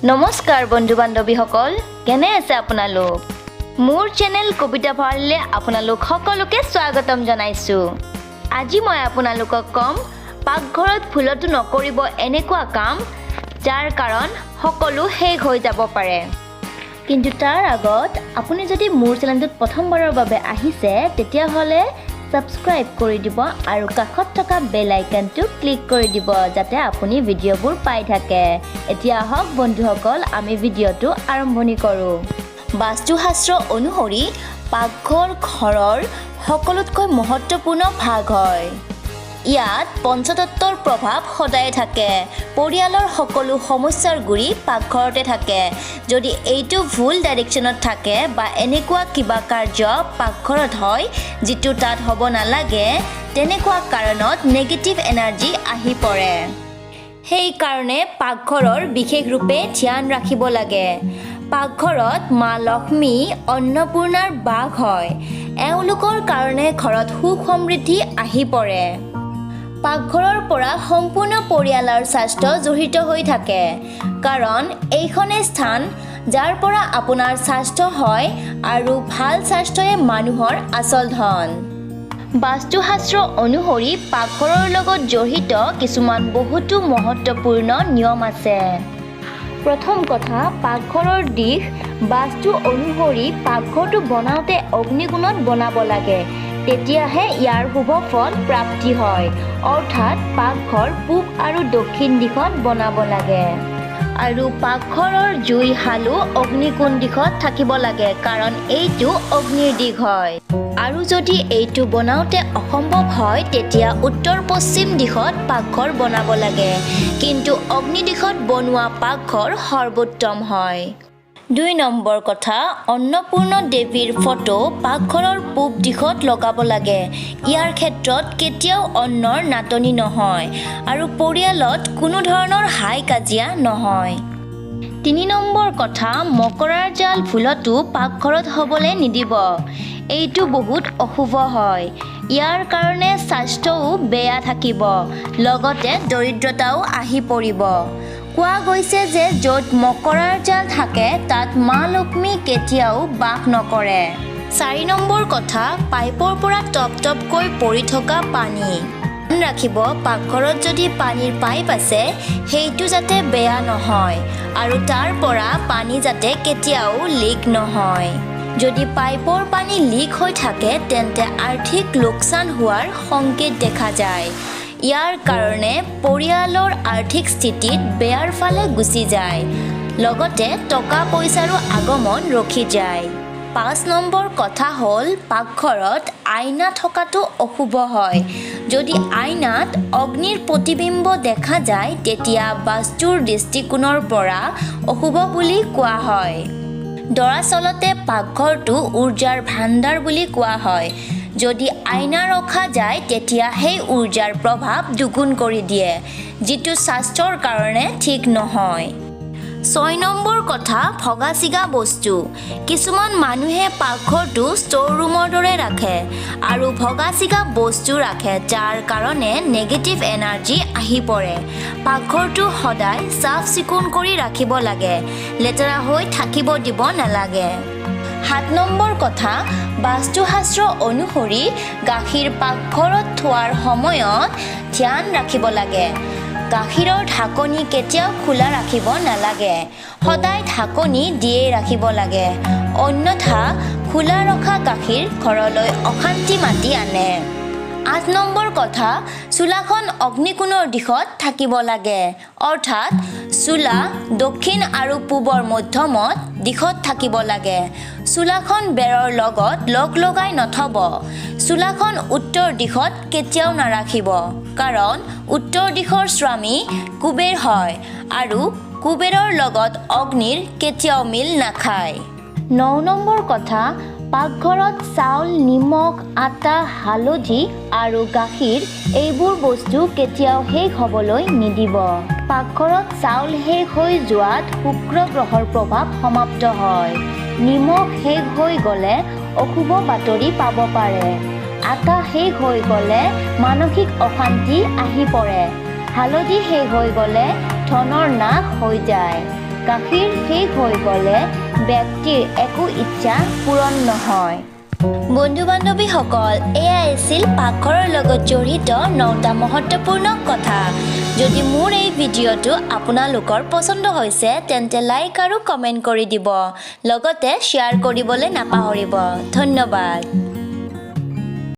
নমস্কাৰ বন্ধু বান্ধৱীসকল, কেনে আছে আপোনালোক? মোৰ চেনেল কবিতা ভঁৰাললৈ আপোনালোক সকলোকে স্বাগতম জনাইছোঁ। আজি মই আপোনালোকক ক'ম পাকঘৰত ভুলতো নকৰিব এনেকুৱা কাম যাৰ কাৰণ সকলো শেষ হৈ যাব পাৰে। কিন্তু তাৰ আগত আপুনি যদি মোৰ চেনেলটোত প্ৰথমবাৰৰ বাবে আহিছে তেতিয়াহ'লে সাবস্ক্ৰাইব কৰি দিব আৰু কাষত থকা বেল আইকনটো ক্লিক কৰি দিব যাতে আপুনি ভিডিঅ'বোৰ পাই থাকে। এতিয়া আহক বন্ধুসকল, আমি ভিডিঅ'টো আৰম্ভণি কৰোঁ। বাস্তুশাস্ত্ৰ অনুসৰি পাকঘৰ ঘৰৰ সকলোতকৈ মহত্বপূৰ্ণ ভাগ হয়। ইয়াত পঞ্চতত্বৰ প্ৰভাৱ সদায় থাকে। পৰিয়ালৰ সকলো সমস্যাৰ গুৰি পাকঘৰতে থাকে। যদি এইটো ভুল ডাইৰেকশ্যনত থাকে বা এনেকুৱা কিবা কাৰ্য পাকঘৰত হয় যিটো তাত হ'ব নালাগে, তেনেকুৱা কাৰণত নেগেটিভ এনাৰ্জি আহি পৰে। সেইকাৰণে পাকঘৰৰ বিশেষ ৰূপে ধ্যান ৰাখিব লাগে। পাকঘৰত মা লক্ষ্মী অন্নপূৰ্ণাৰ বাস হয়। এওঁলোকৰ কাৰণে ঘৰত সুখ সমৃদ্ধি আহি পৰে। পাকঘৰৰ পৰা সম্পূৰ্ণ পৰিয়ালৰ স্বাস্থ্য জড়িত হৈ থাকে, কাৰণ এইখনেই স্থান যাৰ পৰা আপোনাৰ স্বাস্থ্য হয় আৰু ভাল স্বাস্থ্যই মানুহৰ আচল ধন। বাস্তুশাস্ত্ৰ অনুসৰি পাকঘৰৰ লগত জড়িত কিছুমান বহুতো মহত্বপূৰ্ণ নিয়ম আছে। প্ৰথম কথা, পাকঘৰৰ দিশ। বাস্তু অনুসৰি পাকঘৰটো বনাওঁতে অগ্নিকোণত বনাব লাগে, তেতিয়াহে ইয়াৰ শুভ ফল প্ৰাপ্তি হয়। অৰ্থাৎ পাকঘৰ পূব আৰু দক্ষিণ দিশত বনাব লাগে। আৰু পাকঘৰৰ জুই শালো অগ্নিকোণ দিশত থাকিব লাগে, কাৰণ এইটো অগ্নিৰ দিশ হয়। আৰু যদি এইটো বনাওঁতে অসম্ভৱ হয় তেতিয়া উত্তৰ পশ্চিম দিশত পাকঘৰ বনাব লাগে, কিন্তু অগ্নি দিশত বনোৱা পাকঘৰ সৰ্বোত্তম হয়। ২ নম্বৰ কথা, অন্নপূৰ্ণা দেৱীৰ ফটো পাকঘৰৰ পূব দিশত লগাব লাগে। ইয়াৰ ক্ষেত্ৰত কেতিয়াও অন্নৰ নাটনি নহয় আৰু পৰিয়ালত কোনো ধৰণৰ হাই কাজিয়া নহয়। ৩ নম্বৰ কথা, মকৰাৰ জাল ভুলতো পাকঘৰত হ'বলৈ নিদিব। এইটো বহুত অশুভ হয়। ইয়াৰ কাৰণে স্বাস্থ্যও বেয়া থাকিব, লগতে দৰিদ্ৰতাও আহি পৰিব। কোৱা গৈছে যে য'ত মকৰাৰ জাল থাকে তাত মা লক্ষ্মী কেতিয়াও বাস নকৰে। ৪ নম্বৰ কথা, পাইপৰ পৰা টপ টপকৈ পৰি থকা পানী। মন ৰাখিব, পাকঘৰত যদি পানীৰ পাইপ আছে সেইটো যাতে বেয়া নহয় আৰু তাৰ পৰা পানী যাতে কেতিয়াও লিক নহয়। যদি পাইপৰ পানী লিক হৈ থাকে তেন্তে আৰ্থিক লোকচান হোৱাৰ সংকেত দেখা যায়। ইয়াৰ কাৰণে পৰিয়ালৰ আৰ্থিক স্থিতিত বেয়াৰ ফালে গুচি যায়, লগতে টকা পইচাৰো আগমন ৰখি যায়। ৫ নম্বৰ কথা হ'ল, পাকঘৰত আইনা থকাটো অশুভ হয়। যদি আইনাত অগ্নিৰ প্ৰতিবিম্ব দেখা যায় তেতিয়া বাস্তুৰ দৃষ্টিকোণৰ পৰা অশুভ বুলি কোৱা হয়। দৰাচলতে পাকঘৰটো উৰ্জাৰ ভাণ্ডাৰ বুলি কোৱা হয়। যদি আইনা ৰখা যায় তেতিয়া সেই উৰ্জাৰ প্ৰভাৱ দুগুণ কৰি দিয়ে, যিটো স্বাস্থ্যৰ কাৰণে ঠিক নহয়। ৬ নম্বৰ কথা, ভগা ছিগা বস্তু। কিছুমান মানুহে পাকঘৰটো ষ্ট'ৰ ৰুমৰ দৰে ৰাখে আৰু ভগা ছিগা বস্তু ৰাখে, যাৰ কাৰণে নেগেটিভ এনাৰ্জি আহি পৰে। পাকঘৰটো সদায় চাফ চিকুণ কৰি ৰাখিব লাগে, লেতেৰা হৈ থাকিব দিব নালাগে। ৭ নম্বৰ কথা, বাস্তুশাস্ত্ৰ অনুসৰি গাখীৰ পাকঘৰত থোৱাৰ সময়ত ধ্যান ৰাখিব লাগে। গাখীৰৰ ঢাকনি কেতিয়াও খোলা ৰাখিব নালাগে, সদায় ঢাকনি দিয়েই ৰাখিব লাগে। অন্যথা খোলা ৰখা গাখীৰ ঘৰলৈ অশান্তি মাতি আনে। ৮ নম্বৰ কথা, চোলাখন অগ্নিকোণৰ দিশত থাকিব লাগে। অৰ্থাৎ চোলা দক্ষিণ আৰু পূবৰ মধ্যমত দিশত থাকিব লাগে। চোলাখন বেৰৰ লগত লগ লগাই নথব। চোলাখন উত্তৰ দিশত কেতিয়াও নাৰাখিব, কাৰণ উত্তৰ দিশৰ স্বামী কুবেৰ হয় আৰু কুবেৰৰ লগত অগ্নিৰ কেতিয়াও মিল নাখায়। ৯ নম্বৰ কথা, পাকঘৰত চাউল, নিমখ, আটা, হালধি আৰু গাখীৰ এইবোৰ বস্তু কেতিয়াও শেষ হ'বলৈ নিদিব। পাকঘৰত চাউল শেষ হৈ যোৱাত শুক্ৰ গ্ৰহৰ প্ৰভাৱ সমাপ্ত হয়। নিমখ শেষ হৈ গ'লে অশুভ বাতৰি পাব পাৰে। আটা শেষ হৈ গ'লে মানসিক অশান্তি আহি পৰে। হালধি শেষ হৈ গ'লে ধনৰ নাশ হৈ যায়। গাখীৰ শেষ হৈ গ'লে ব্যক্তিৰ একো ইচ্ছা পূৰণ নহয়। বন্ধু বান্ধৱীসকল, এয়া আছিল পাকঘৰৰ লগত জড়িত 9টা মহত্বপূৰ্ণ কথা। যদি মোৰ এই ভিডিঅ'টো আপোনালোকৰ পচন্দ হৈছে তেন্তে লাইক আৰু কমেণ্ট কৰি দিব, লগতে শ্বেয়াৰ কৰিবলৈ নাপাহৰিব। ধন্যবাদ।